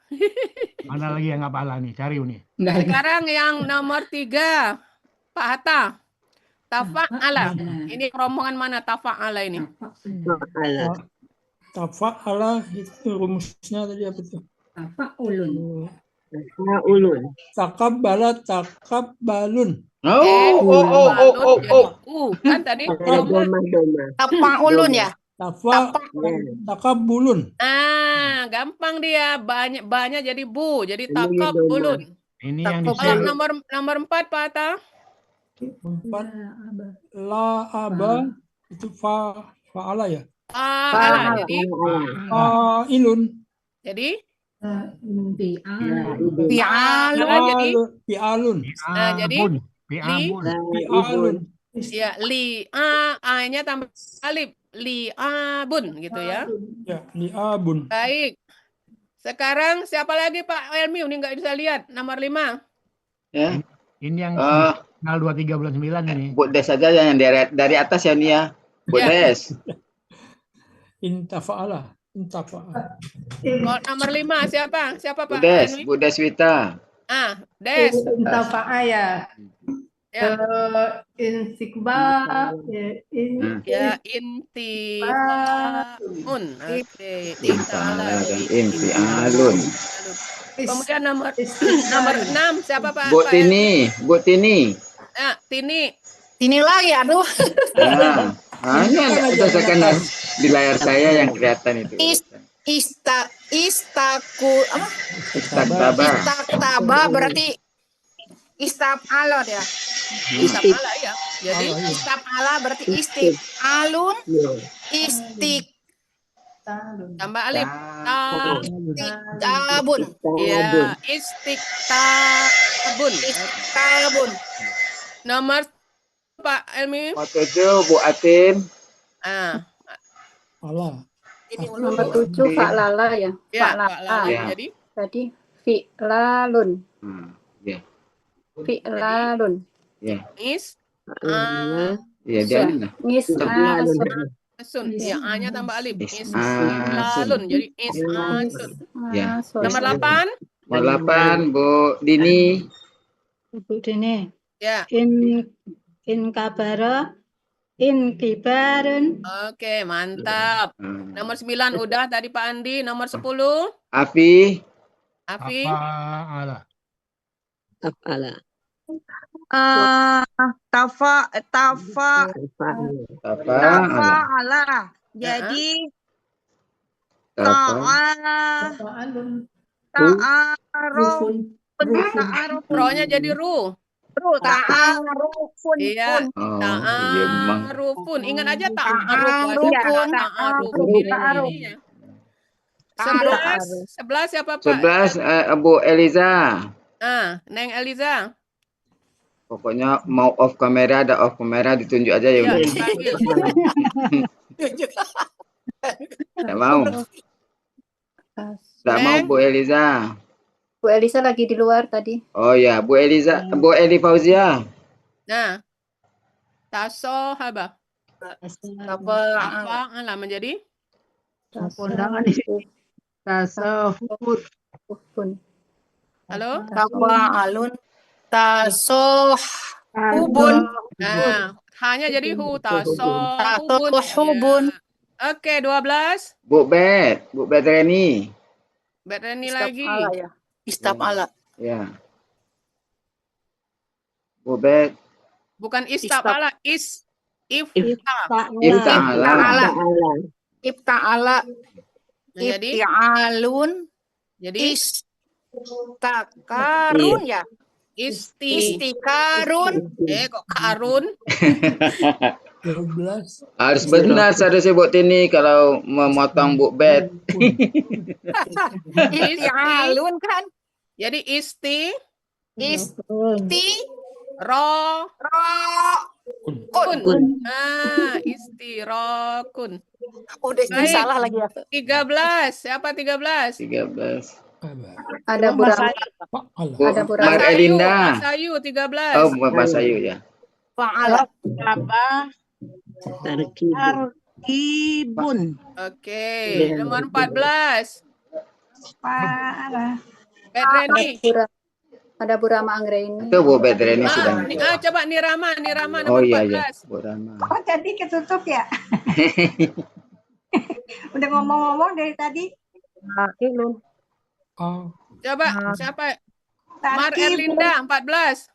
Mana lagi yang af'ala nih? Cari Uni. Sekarang yang nomor 3, Pak Hatta. Tafa'ala. Ini rombongan mana tafa'ala ini? Tafa'ala itu rumusnya tadi apa tuh? Tafa'ulun. Takabbalun. Kan tadi Tafa'ulun ya. Takabulun. Gampang dia. Banyak jadi bu, jadi takabulun. Ini yang Kalau nomor 4 Pak Hatta. 4 la aba itu fa'ala ya. Fa'ala jadi Fa'ilun. jadi Fi'alun. Jadi Fi'alun. Ya, A-nya tambah alif. Li'abun gitu ya. Ya, li'abun. Baik. Sekarang siapa lagi Pak Elmi? Ini nggak bisa lihat. Nomor 5. Ya. Ini yang tanggal 23 bulan 9 ini. Bu Des aja yang dari atas ya nih ya. Bu Des. Intafa'ala. Nomor 5 siapa? Siapa Pak Bu Des, Elmi? Bu Deswita. Des. Intafa'a ya. Ya. Intikba, Ya, intifaun. Oke, Infa'ala ifta'ala dan jadi infi'alun. Kemudian nomor nomor 6 siapa Pak? Bu Pak Elmi? Tini, Bu Tini. Ya, Tini. Ini lagi, aduh. Ini ada sekarang di layar saya yang kelihatan itu. Istaku apa? Istaktaba. Istaktaba berarti istafala ya. Istafala ya. Jadi Istafala berarti istifalun, tambah alif. Istiktabun. Ya, istiktabun. Istiktabun. Nomor Pak Elmi. Nomor 7 Bu Atin. Allah. Nomor 7 fa'lala ya. Ya, Fa'lala. fa'lala. Ya. Jadi fi'lalun. Ya. Fi'lalun. Ya. Ya, Ya. jangan lah. Is'asun. Ya, A-nya tambah alif. Is'asun. Is'alun. Jadi is'asun. Ya. Nomor 8. Nomor 8 Bu Dini. Ibu Dini. Ya. In kabara. In kibarun. Oke, mantap. Nomor 9 udah tadi Pak Andi. Nomor 10. Afi. Afi. Fa'ala. Tafa'ala. Jadi Ro-nya jadi ru. ta'arufun. Iya, ta'arufun. Ingat aja ta'arufun. Ta'arufun. 11 siapa Pak? 11 Bu Eliza. Neng Eliza. Pokoknya mau off kamera, ada off kamera ditunjuk aja ya. Ya, udah. dipanggil. Tidak mau. Tidak mau Bu Eliza. Bu Elisa lagi di luar tadi. Oh ya, Bu Eliza, Bu Eli Fauzia. Nah, taso haba. Apa ala menjadi? Kondangan ini. Tasawuf. Halo? Tafa'alun. Tasohubun. Nah, hanya jadi hu tasohubun. Tasohubun. Oke, 12. Bu Reni. Berani lagi. Istafala ya. Istafala. Ya. Bu Bet. Bukan istafala, Ifta'ala. Ifta'ala. Jadi Ifti'alun. jadi Istakarun ya. Istikarun. Kok karun? 12. Harus benar seharusnya Bu Tini kalau memotong Bu Bet. Ifti'alun kan. Jadi isti ro kun. Istirokun. Udah Baik. salah lagi ya. 13. Siapa 13? 13. Ada Burama. Bu Ada Burama. Mar Elinda. Mas Ayu 13. Oh, Mas Ayu ya. Fa'ala. Tarkibun. Oke, nomor 14. Reni. Ada Burama Anggraini. Itu Bu Bet Reni sudah. Coba Nirama nomor Oh 14. iya ya, Bu Rama. Oh, jadi ketutup ya? Udah ngomong-ngomong dari tadi. Coba siapa? Mar Erlinda 14.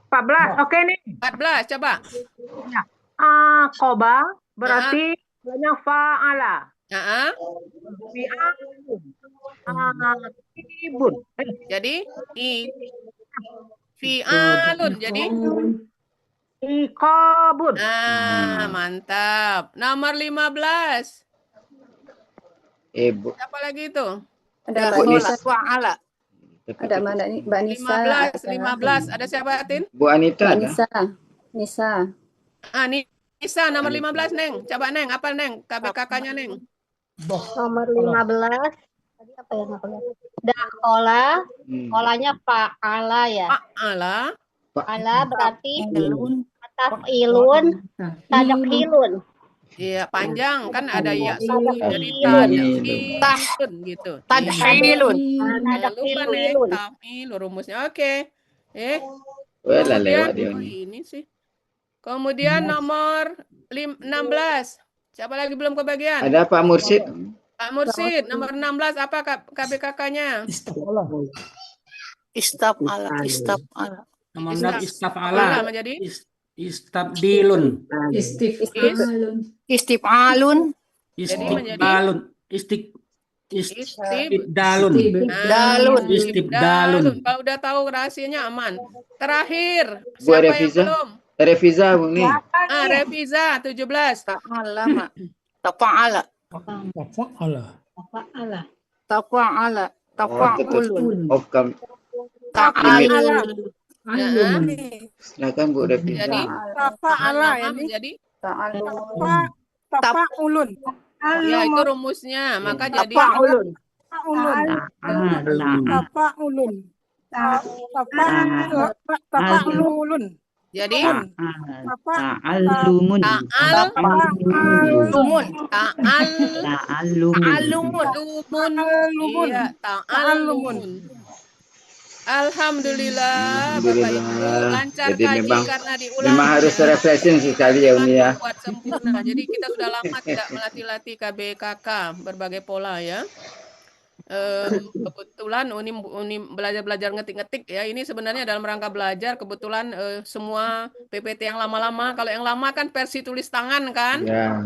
14. Oke nih. 14 coba. Koba berarti banyak fa'ala. Tarkibun. Jadi fi'alun. Jadi Iqabun. mantap. Nomor 15. Ibu. Siapa lagi itu? Ada Bu Mbak Nisa. Nisa. Fa'ala. Ada mana nih? Mbak Nisa. 15. Ada siapa, Tin? Bu Anita Mbak ada? Nisa. Nisa nomor 15, Neng. Coba, Neng. Apa, Neng? KBKK-nya, Neng. Nomor 15. Tadi apa yang aku lihat? Dakola. Kolanya fa'ala ya. Fa'ala. Fa'ala berarti taf'ilun, tadkhilun. Iya, panjang kan ada ya suku jadi tadkhilun gitu. Tadkhilun. Jangan lupa, Neng. Taf'il rumusnya. Oke. Wah, lah Kemudian lewat dia oh nih. ini sih. Kemudian nomor 16. Siapa lagi belum kebagian? Ada Pak Mursyid. Pak Mursyid, nomor 16 apa KBKK-nya? Istafala. Istafala. Istafala. Nomor 6 Istafala istafala. menjadi Istabdilun. Istifalun. Istifalun. jadi menjadi Istibdalun. Istibdalun. Istibdalun. Istibdalun. Kalau udah tahu rahasianya aman. Terakhir, Bu siapa yang Reviza. belum? Reviza Bu nih. Reviza 17. Ta'ala, Mak. Tafa'ala. Tafa'ala. Tafa'ala. Tafa'ulun. Off kam. Ta'ala. Silakan Bu Reviza. Jadi Tafa'ala ya menjadi Tafa'ulun. ya itu rumusnya. Maka jadi Tafa'ulun. Tafa'ulun. Tafa'ulun. jadi Ta'allumun. Ta'alumun. Ta'allumun. Iya, ta'allumun. Alhamdulillah, Bapak Ibu lancar Jadi kaji memang karena diulang. memang harus refreshing sekali ya Uni ya. Buat sempurna. Jadi kita sudah lama tidak melatih-latih KBKK berbagai pola ya. Kebetulan Uni belajar ngetik-ngetik ya. Ini sebenarnya dalam rangka belajar. Kebetulan semua PPT yang lama-lama. Kalau yang lama kan versi tulis tangan kan. Ya.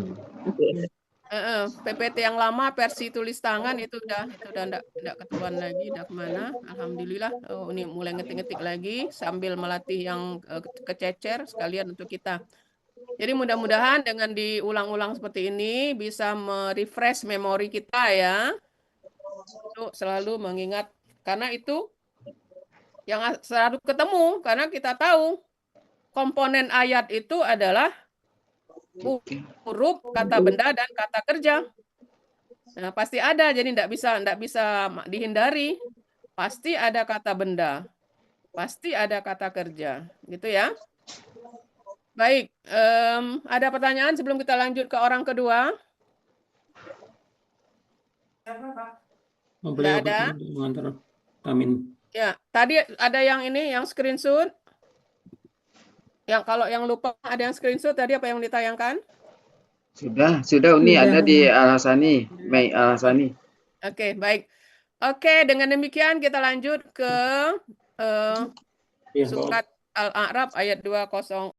PPT yang lama versi tulis tangan itu udah enggak ketuan lagi, udah kemana? Alhamdulillah. Ini mulai ngetik-ngetik lagi sambil melatih yang kececer sekalian untuk kita. Jadi mudah-mudahan dengan diulang-ulang seperti ini bisa merefresh memori kita ya. Untuk selalu mengingat karena itu yang selalu ketemu karena kita tahu komponen ayat itu adalah huruf, kata benda dan kata kerja. Nah, pasti ada jadi enggak bisa dihindari. Pasti ada kata benda. Pasti ada kata kerja, gitu ya. Baik, ada pertanyaan sebelum kita lanjut ke orang kedua? Beliau ada. mengantar Amin. Ya, tadi ada yang ini, yang screenshot. Yang kalau yang lupa ada yang screenshot tadi apa yang ditayangkan? Sudah Uni ada di Al-Hasani, Mei Al-Hasani. Oke, baik. Oke, dengan demikian kita lanjut ke surat Al-A'raf ayat 206.